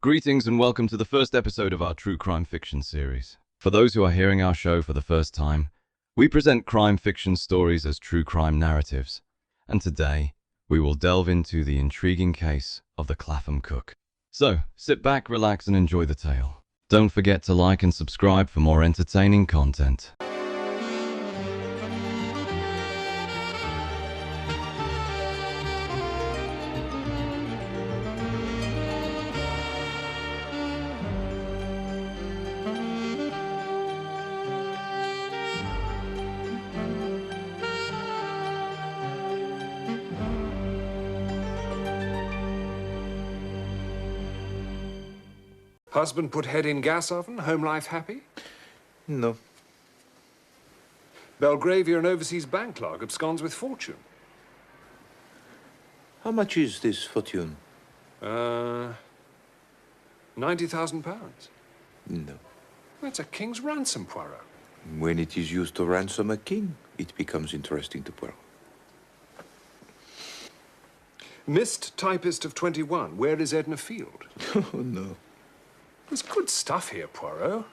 Greetings and welcome to the first episode of our true crime fiction series. For those who are hearing our show for the first time, we present crime fiction stories as true crime narratives, and today we will delve into the intriguing case of the Clapham Cook. So, sit back, relax and enjoy the tale. Don't forget to like and subscribe for more entertaining content. Husband put head in gas oven, home life happy? No. Belgravia, an overseas bank clerk, absconds with fortune. How much is this fortune? £90,000. No. That's a king's ransom, Poirot. When it is used to ransom a king, it becomes interesting to Poirot. Missed typist of 21. Where is Edna Field? Oh, no. There's good stuff here, Poirot.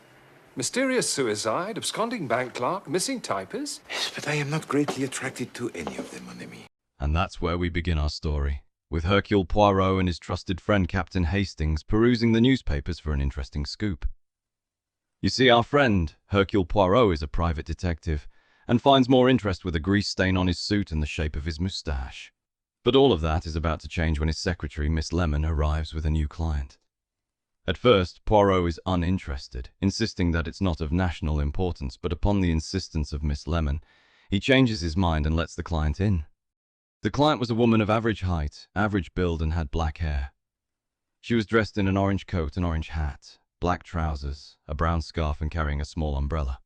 Mysterious suicide, absconding bank clerk, missing typist. Yes, but I am not greatly attracted to any of them, mon ami. And that's where we begin our story, with Hercule Poirot and his trusted friend Captain Hastings perusing the newspapers for an interesting scoop. You see, our friend, Hercule Poirot, is a private detective, and finds more interest with a grease stain on his suit and the shape of his moustache. But all of that is about to change when his secretary, Miss Lemon, arrives with a new client. At first, Poirot is uninterested, insisting that it's not of national importance, but upon the insistence of Miss Lemon, he changes his mind and lets the client in. The client was a woman of average height, average build, and had black hair. She was dressed in an orange coat, an orange hat, black trousers, a brown scarf, and carrying a small umbrella.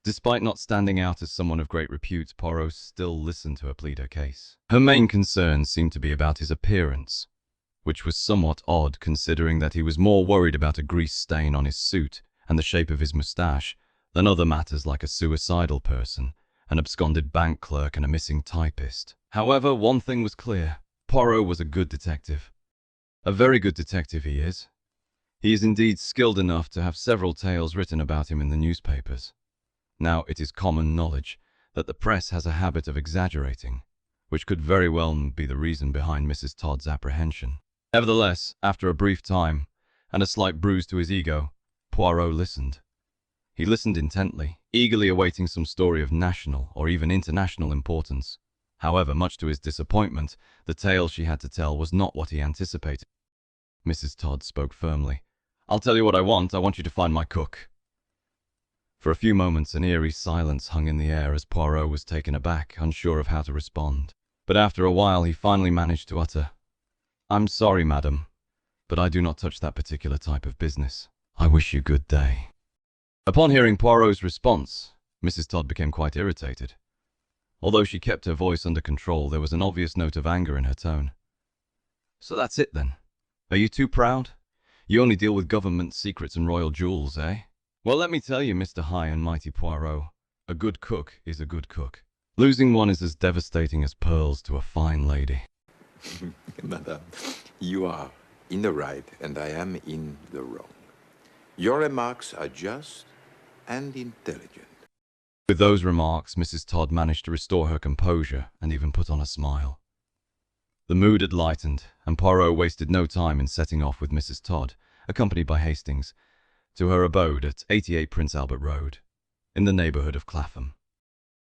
Despite not standing out as someone of great repute, Poirot still listened to her plead her case. Her main concerns seemed to be about his appearance, which was somewhat odd considering that he was more worried about a grease stain on his suit and the shape of his moustache than other matters like a suicidal person, an absconded bank clerk, and a missing typist. However, one thing was clear. Poirot was a good detective. A very good detective he is. He is indeed skilled enough to have several tales written about him in the newspapers. Now, it is common knowledge that the press has a habit of exaggerating, which could very well be the reason behind Mrs. Todd's apprehension. Nevertheless, after a brief time, and a slight bruise to his ego, Poirot listened. He listened intently, eagerly awaiting some story of national or even international importance. However, much to his disappointment, the tale she had to tell was not what he anticipated. Mrs. Todd spoke firmly. "I'll tell you what I want. I want you to find my cook." For a few moments, an eerie silence hung in the air as Poirot was taken aback, unsure of how to respond. But after a while, he finally managed to utter, "I'm sorry, madam, but I do not touch that particular type of business. I wish you good day." Upon hearing Poirot's response, Mrs. Todd became quite irritated. Although she kept her voice under control, there was an obvious note of anger in her tone. "So that's it then? Are you too proud? You only deal with government secrets and royal jewels, eh? Well, let me tell you, Mr. High and Mighty Poirot, a good cook is a good cook. Losing one is as devastating as pearls to a fine lady." Madame, you are in the right and I am in the wrong. Your remarks are just and intelligent. With those remarks, Mrs. Todd managed to restore her composure and even put on a smile. The mood had lightened, and Poirot wasted no time in setting off with Mrs. Todd, accompanied by Hastings, to her abode at 88 Prince Albert Road, in the neighborhood of Clapham.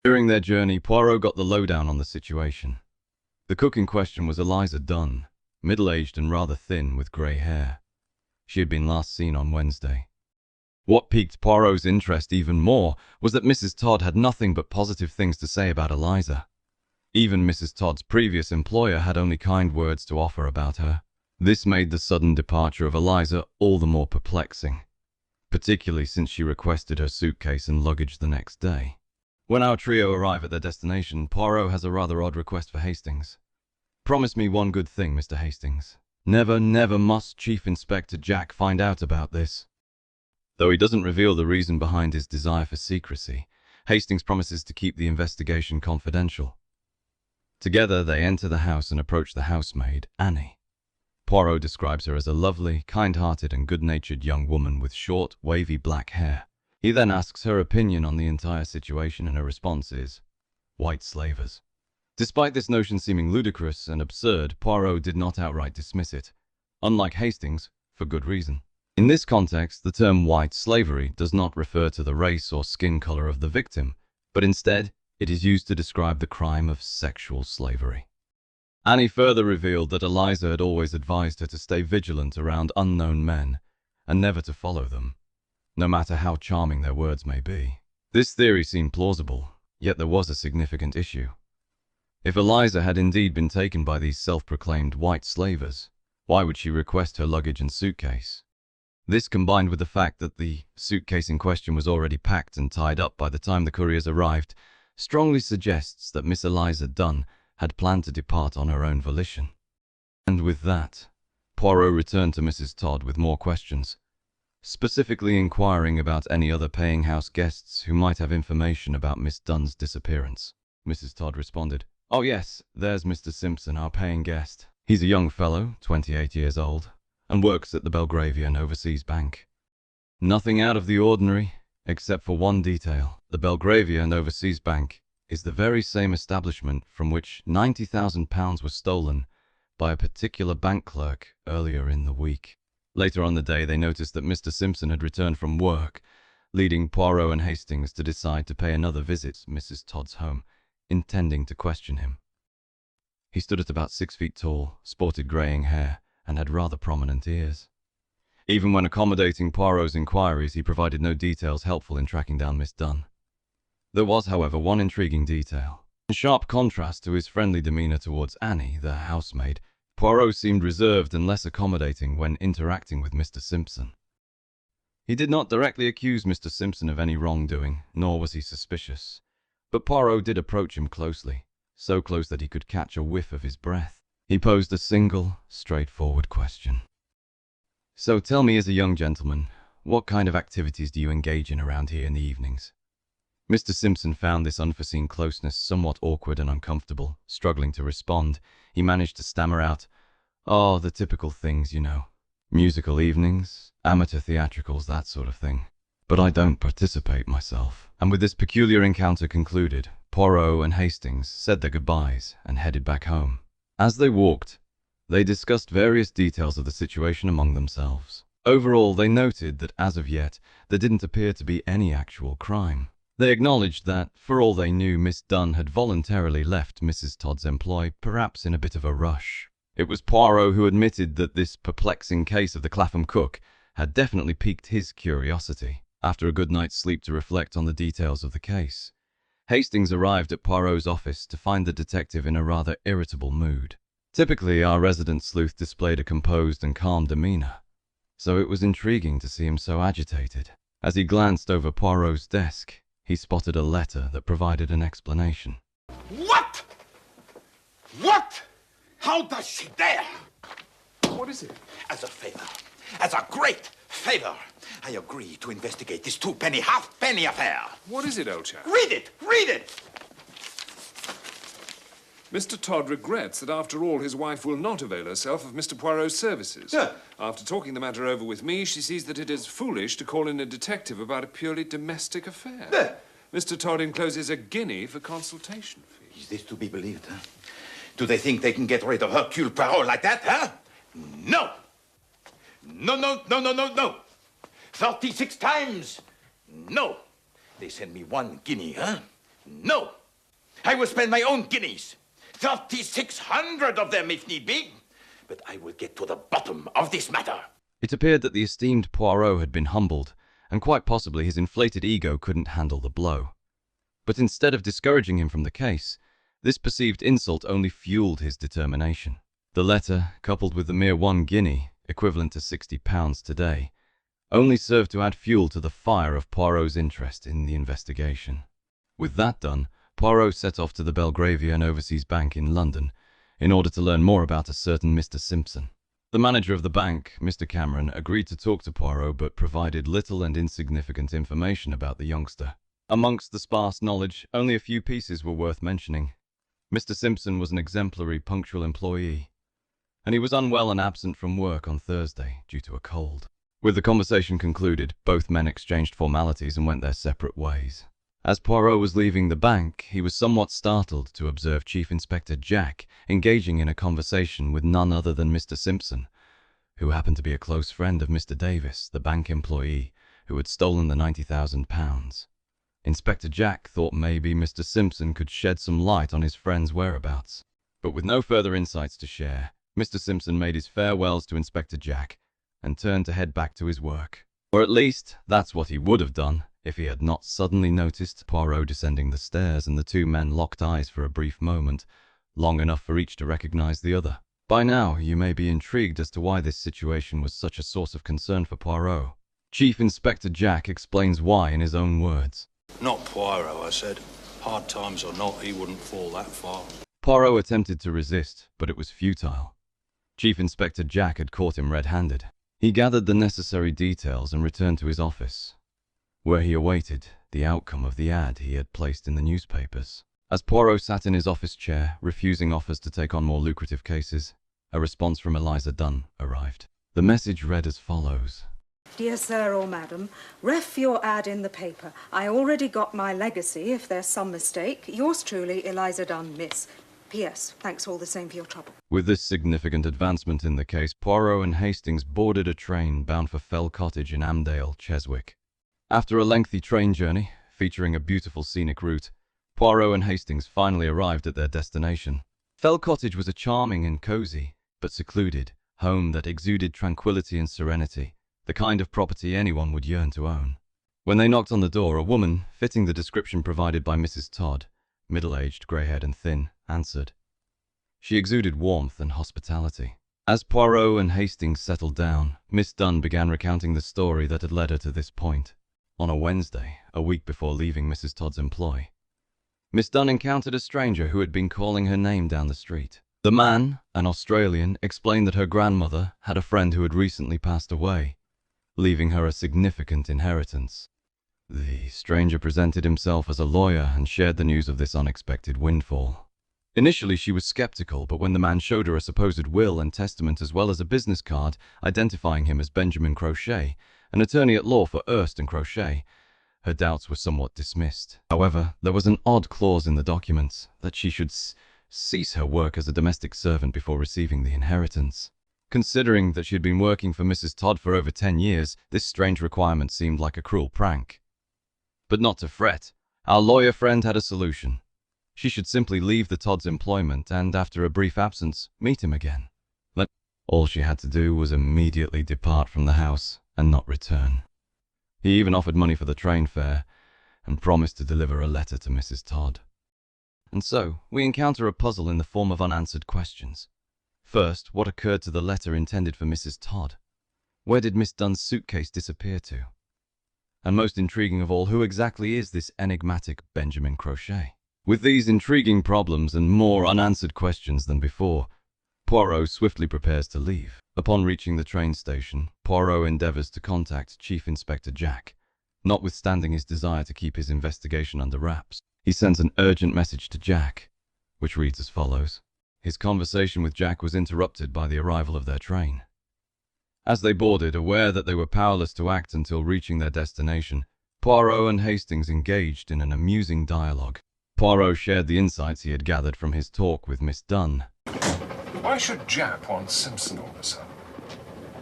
During their journey, Poirot got the lowdown on the situation. The cook in question was Eliza Dunn, middle-aged and rather thin with grey hair. She had been last seen on Wednesday. What piqued Poirot's interest even more was that Mrs. Todd had nothing but positive things to say about Eliza. Even Mrs. Todd's previous employer had only kind words to offer about her. This made the sudden departure of Eliza all the more perplexing, particularly since she requested her suitcase and luggage the next day. When our trio arrive at their destination, Poirot has a rather odd request for Hastings. "Promise me one good thing, Mr. Hastings. Never, never must Chief Inspector Jack find out about this." Though he doesn't reveal the reason behind his desire for secrecy, Hastings promises to keep the investigation confidential. Together, they enter the house and approach the housemaid, Annie. Poirot describes her as a lovely, kind-hearted and good-natured young woman with short, wavy black hair. He then asks her opinion on the entire situation, and her response is, "White slavers." Despite this notion seeming ludicrous and absurd, Poirot did not outright dismiss it, unlike Hastings, for good reason. In this context, the term white slavery does not refer to the race or skin color of the victim, but instead, it is used to describe the crime of sexual slavery. Annie further revealed that Eliza had always advised her to stay vigilant around unknown men and never to follow them, no matter how charming their words may be. This theory seemed plausible, yet there was a significant issue. If Eliza had indeed been taken by these self-proclaimed white slavers, why would she request her luggage and suitcase? This, combined with the fact that the suitcase in question was already packed and tied up by the time the couriers arrived, strongly suggests that Miss Eliza Dunn had planned to depart on her own volition. And with that, Poirot returned to Mrs. Todd with more questions, specifically inquiring about any other paying house guests who might have information about Miss Dunn's disappearance. Mrs. Todd responded, "Oh yes, there's Mr. Simpson, our paying guest. He's a young fellow, 28 years old, and works at the Belgravian Overseas Bank." Nothing out of the ordinary, except for one detail. The Belgravian Overseas Bank is the very same establishment from which £90,000 was stolen by a particular bank clerk earlier in the week. Later on the day, they noticed that Mr. Simpson had returned from work, leading Poirot and Hastings to decide to pay another visit to Mrs. Todd's home, intending to question him. He stood at about 6 feet tall, sported greying hair, and had rather prominent ears. Even when accommodating Poirot's inquiries, he provided no details helpful in tracking down Miss Dunn. There was, however, one intriguing detail. In sharp contrast to his friendly demeanor towards Annie, the housemaid, Poirot seemed reserved and less accommodating when interacting with Mr. Simpson. He did not directly accuse Mr. Simpson of any wrongdoing, nor was he suspicious. But Poirot did approach him closely, so close that he could catch a whiff of his breath. He posed a single, straightforward question. "So tell me, as a young gentleman, what kind of activities do you engage in around here in the evenings?" Mr. Simpson found this unforeseen closeness somewhat awkward and uncomfortable. Struggling to respond, he managed to stammer out, "Oh, the typical things, you know. Musical evenings, amateur theatricals, that sort of thing. But I don't participate myself." And with this peculiar encounter concluded, Poirot and Hastings said their goodbyes and headed back home. As they walked, they discussed various details of the situation among themselves. Overall, they noted that as of yet, there didn't appear to be any actual crime. They acknowledged that, for all they knew, Miss Dunn had voluntarily left Mrs. Todd's employ, perhaps in a bit of a rush. It was Poirot who admitted that this perplexing case of the Clapham Cook had definitely piqued his curiosity. After a good night's sleep to reflect on the details of the case, Hastings arrived at Poirot's office to find the detective in a rather irritable mood. Typically, our resident sleuth displayed a composed and calm demeanor, so it was intriguing to see him so agitated. As he glanced over Poirot's desk, he spotted a letter that provided an explanation. What? What? How does she dare? What is it? As a favor, as a great favor, I agree to investigate this two-penny, half-penny affair. What is it, old chap? Read it! Read it! Mr. Todd regrets that after all his wife will not avail herself of Mr. Poirot's services. Sir. After talking the matter over with me, she sees that it is foolish to call in a detective about a purely domestic affair. Sir. Mr. Todd encloses a guinea for consultation fees. Is this to be believed, huh? Do they think they can get rid of Hercule Poirot like that, huh? No! No, no, no, no, no, no! 36 times! No! They send me 1 guinea, huh? No! I will spend my own guineas. 3,600 of them, if need be. But I will get to the bottom of this matter. It appeared that the esteemed Poirot had been humbled, and quite possibly his inflated ego couldn't handle the blow. But instead of discouraging him from the case, this perceived insult only fueled his determination. The letter, coupled with the mere 1 guinea, equivalent to £60 today, only served to add fuel to the fire of Poirot's interest in the investigation. With that done, Poirot set off to the Belgravian Overseas Bank in London in order to learn more about a certain Mr. Simpson. The manager of the bank, Mr. Cameron, agreed to talk to Poirot but provided little and insignificant information about the youngster. Amongst the sparse knowledge, only a few pieces were worth mentioning. Mr. Simpson was an exemplary, punctual employee, and he was unwell and absent from work on Thursday due to a cold. With the conversation concluded, both men exchanged formalities and went their separate ways. As Poirot was leaving the bank, he was somewhat startled to observe Chief Inspector Jack engaging in a conversation with none other than Mr. Simpson, who happened to be a close friend of Mr. Davis, the bank employee who had stolen the £90,000. Inspector Jack thought maybe Mr. Simpson could shed some light on his friend's whereabouts. But with no further insights to share, Mr. Simpson made his farewells to Inspector Jack and turned to head back to his work. Or at least, that's what he would have done if he had not suddenly noticed Poirot descending the stairs and the two men locked eyes for a brief moment, long enough for each to recognize the other. By now, you may be intrigued as to why this situation was such a source of concern for Poirot. Chief Inspector Jack explains why in his own words. Not Poirot, I said. Hard times or not, he wouldn't fall that far. Poirot attempted to resist, but it was futile. Chief Inspector Jack had caught him red-handed. He gathered the necessary details and returned to his office, where he awaited the outcome of the ad he had placed in the newspapers. As Poirot sat in his office chair, refusing offers to take on more lucrative cases, a response from Eliza Dunn arrived. The message read as follows. Dear Sir or Madam, ref your ad in the paper. I already got my legacy, if there's some mistake. Yours truly, Eliza Dunn, Miss. P.S. Thanks all the same for your trouble. With this significant advancement in the case, Poirot and Hastings boarded a train bound for Fell Cottage in Amdale, Cheswick. After a lengthy train journey, featuring a beautiful scenic route, Poirot and Hastings finally arrived at their destination. Fell Cottage was a charming and cozy, but secluded, home that exuded tranquility and serenity, the kind of property anyone would yearn to own. When they knocked on the door, a woman, fitting the description provided by Mrs. Todd, middle-aged, grey-haired and thin, answered. She exuded warmth and hospitality. As Poirot and Hastings settled down, Miss Dunn began recounting the story that had led her to this point. On a Wednesday, a week before leaving Mrs. Todd's employ, Miss Dunn encountered a stranger who had been calling her name down the street. The man, an Australian, explained that her grandmother had a friend who had recently passed away, leaving her a significant inheritance. The stranger presented himself as a lawyer and shared the news of this unexpected windfall. Initially, she was skeptical, but when the man showed her a supposed will and testament as well as a business card identifying him as Benjamin Crochet, an attorney at law for Erst and Crochet, her doubts were somewhat dismissed. However, there was an odd clause in the documents that she should cease her work as a domestic servant before receiving the inheritance. Considering that she had been working for Mrs. Todd for over 10 years, this strange requirement seemed like a cruel prank. But not to fret. Our lawyer friend had a solution. She should simply leave the Todd's employment and, after a brief absence, meet him again. All she had to do was immediately depart from the house and not return. He even offered money for the train fare and promised to deliver a letter to Mrs. Todd. And so, we encounter a puzzle in the form of unanswered questions. First, what occurred to the letter intended for Mrs. Todd? Where did Miss Dunn's suitcase disappear to? And most intriguing of all, who exactly is this enigmatic Benjamin Crochet? With these intriguing problems and more unanswered questions than before, Poirot swiftly prepares to leave. Upon reaching the train station, Poirot endeavors to contact Chief Inspector Jack, notwithstanding his desire to keep his investigation under wraps. He sends an urgent message to Jack, which reads as follows. His conversation with Jack was interrupted by the arrival of their train. As they boarded, aware that they were powerless to act until reaching their destination, Poirot and Hastings engaged in an amusing dialogue. Poirot shared the insights he had gathered from his talk with Miss Dunn. Why should Jack want Simpson all of a sudden?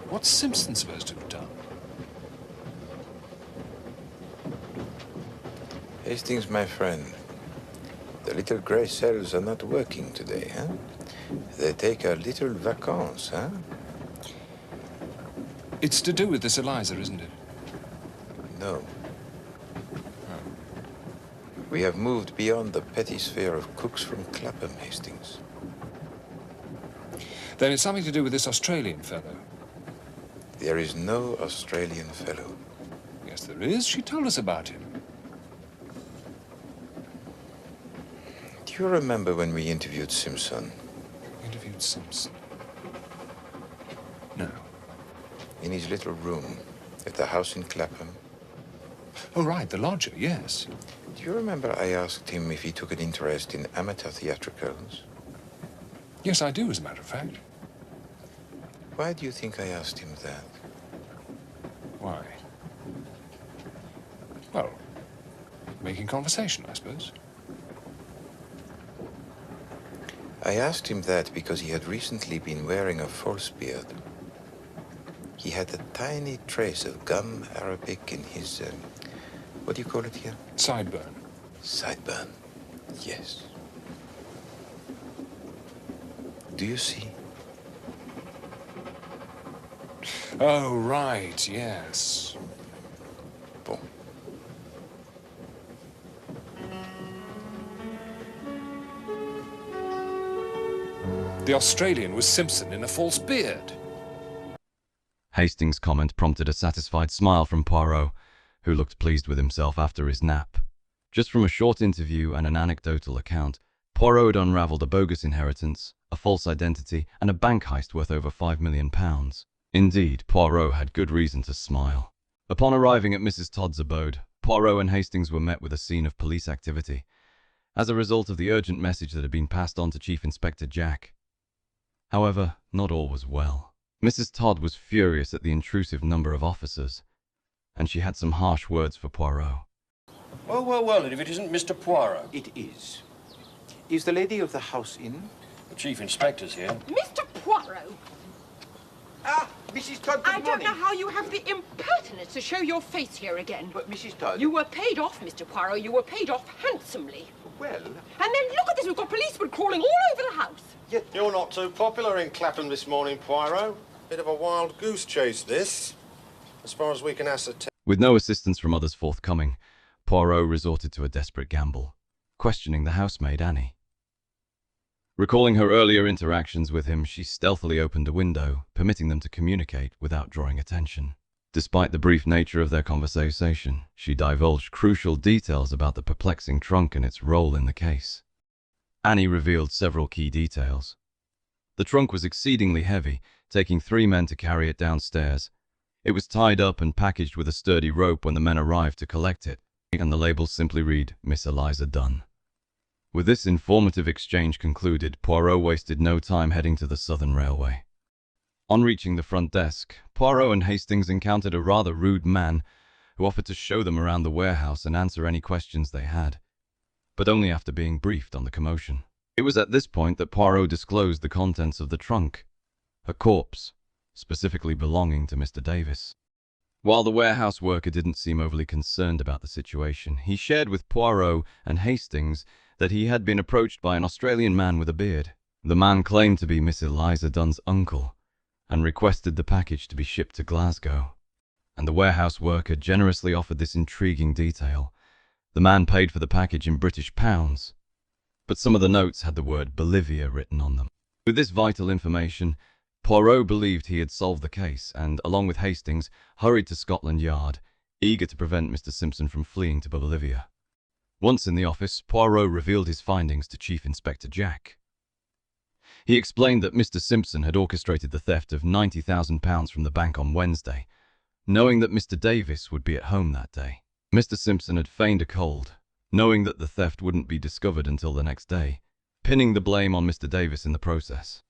What's Simpson supposed to have done? Hastings, my friend, the little grey cells are not working today, huh? They take a little vacances, huh? It's to do with this Eliza, isn't it? No. We have moved beyond the petty sphere of cooks from Clapham, Hastings. Then it's something to do with this Australian fellow. There is no Australian fellow. Yes, there is. She told us about him. Do you remember when we interviewed Simpson? Interviewed Simpson? No. In his little room at the house in Clapham? Oh, right, the lodger, yes. Do you remember I asked him if he took an interest in amateur theatricals? Yes, I do, as a matter of fact. Why do you think I asked him that? Why? Well, making conversation, I suppose. I asked him that because he had recently been wearing a false beard. He had a tiny trace of gum arabic in his, what do you call it here? Sideburn. Sideburn. Yes. Do you see? Oh, right, yes. Bon. The Australian was Simpson in a false beard. Hastings' comment prompted a satisfied smile from Poirot, who looked pleased with himself after his nap. Just from a short interview and an anecdotal account, Poirot had unravelled a bogus inheritance, a false identity, and a bank heist worth over £5 million. Indeed, Poirot had good reason to smile. Upon arriving at Mrs. Todd's abode, Poirot and Hastings were met with a scene of police activity, as a result of the urgent message that had been passed on to Chief Inspector Jack. However, not all was well. Mrs. Todd was furious at the intrusive number of officers, and she had some harsh words for Poirot. Well, and if it isn't Mr. Poirot? It is. Is the lady of the house in? The Chief Inspector's here. Mr. Poirot! Ah, Mrs. Todd, good I don't know how you have the impertinence to show your face here again. But, Mrs. Todd... You were paid off, Mr. Poirot. You were paid off handsomely. Well... And then look at this. We've got policemen crawling all over the house. You're not too popular in Clapham this morning, Poirot. Bit of a wild goose chase, this. As far as we can ascertain. With no assistance from others forthcoming, Poirot resorted to a desperate gamble, questioning the housemaid Annie. Recalling her earlier interactions with him, she stealthily opened a window, permitting them to communicate without drawing attention. Despite the brief nature of their conversation, she divulged crucial details about the perplexing trunk and its role in the case. Annie revealed several key details. The trunk was exceedingly heavy, taking 3 men to carry it downstairs. It was tied up and packaged with a sturdy rope when the men arrived to collect it, and the labels simply read, Miss Eliza Dunn. With this informative exchange concluded, Poirot wasted no time heading to the Southern Railway. On reaching the front desk, Poirot and Hastings encountered a rather rude man who offered to show them around the warehouse and answer any questions they had, but only after being briefed on the commotion. It was at this point that Poirot disclosed the contents of the trunk, a corpse, specifically belonging to Mr. Davis. While the warehouse worker didn't seem overly concerned about the situation, he shared with Poirot and Hastings that he had been approached by an Australian man with a beard. The man claimed to be Miss Eliza Dunn's uncle and requested the package to be shipped to Glasgow. And the warehouse worker generously offered this intriguing detail. The man paid for the package in British pounds, but some of the notes had the word Bolivia written on them. With this vital information, Poirot believed he had solved the case and, along with Hastings, hurried to Scotland Yard, eager to prevent Mr. Simpson from fleeing to Bolivia. Once in the office, Poirot revealed his findings to Chief Inspector Jack. He explained that Mr. Simpson had orchestrated the theft of £90,000 from the bank on Wednesday, knowing that Mr. Davis would be at home that day. Mr. Simpson had feigned a cold, knowing that the theft wouldn't be discovered until the next day, pinning the blame on Mr. Davis in the process.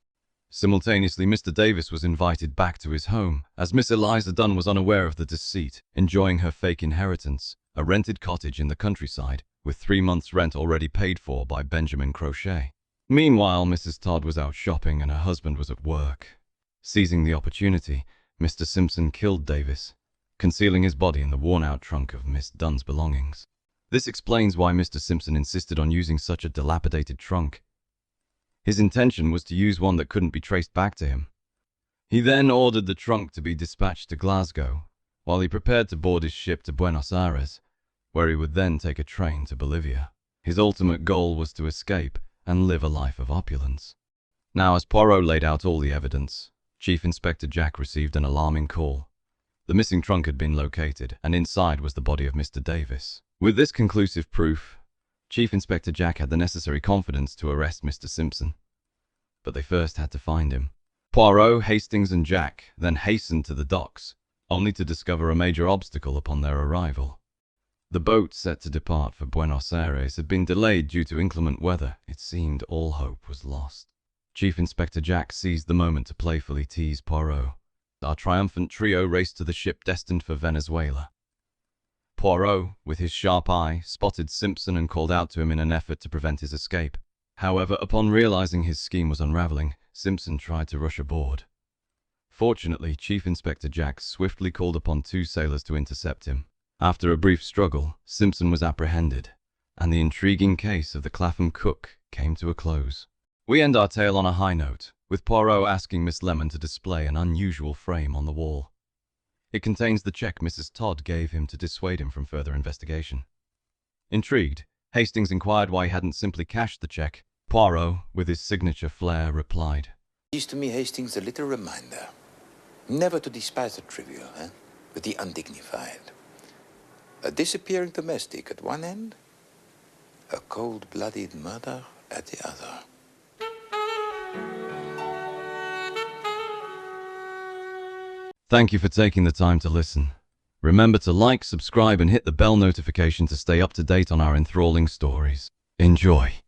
Simultaneously, Mr. Davis was invited back to his home, as Miss Eliza Dunn was unaware of the deceit, enjoying her fake inheritance, a rented cottage in the countryside, with 3 months' rent already paid for by Benjamin Crochet. Meanwhile, Mrs. Todd was out shopping and her husband was at work. Seizing the opportunity, Mr. Simpson killed Davis, concealing his body in the worn-out trunk of Miss Dunn's belongings. This explains why Mr. Simpson insisted on using such a dilapidated trunk. His intention was to use one that couldn't be traced back to him. He then ordered the trunk to be dispatched to Glasgow, while he prepared to board his ship to Buenos Aires, where he would then take a train to Bolivia. His ultimate goal was to escape and live a life of opulence. Now, as Poirot laid out all the evidence, Chief Inspector Jack received an alarming call. The missing trunk had been located, and inside was the body of Mr. Davis. With this conclusive proof, Chief Inspector Jack had the necessary confidence to arrest Mr. Simpson. But they first had to find him. Poirot, Hastings, and Jack then hastened to the docks, only to discover a major obstacle upon their arrival. The boat set to depart for Buenos Aires had been delayed due to inclement weather. It seemed all hope was lost. Chief Inspector Jack seized the moment to playfully tease Poirot. Our triumphant trio raced to the ship destined for Venezuela. Poirot, with his sharp eye, spotted Simpson and called out to him in an effort to prevent his escape. However, upon realizing his scheme was unraveling, Simpson tried to rush aboard. Fortunately, Chief Inspector Jack swiftly called upon 2 sailors to intercept him. After a brief struggle, Simpson was apprehended, and the intriguing case of the Clapham Cook came to a close. We end our tale on a high note, with Poirot asking Miss Lemon to display an unusual frame on the wall. It contains the check Mrs. Todd gave him to dissuade him from further investigation. Intrigued, Hastings inquired why he hadn't simply cashed the check. Poirot, with his signature flair, replied, Is to me, Hastings, a little reminder. Never to despise the trivial, but the undignified. A disappearing domestic at one end, a cold-blooded murder at the other. Thank you for taking the time to listen. Remember to like, subscribe, and hit the bell notification to stay up to date on our enthralling stories. Enjoy.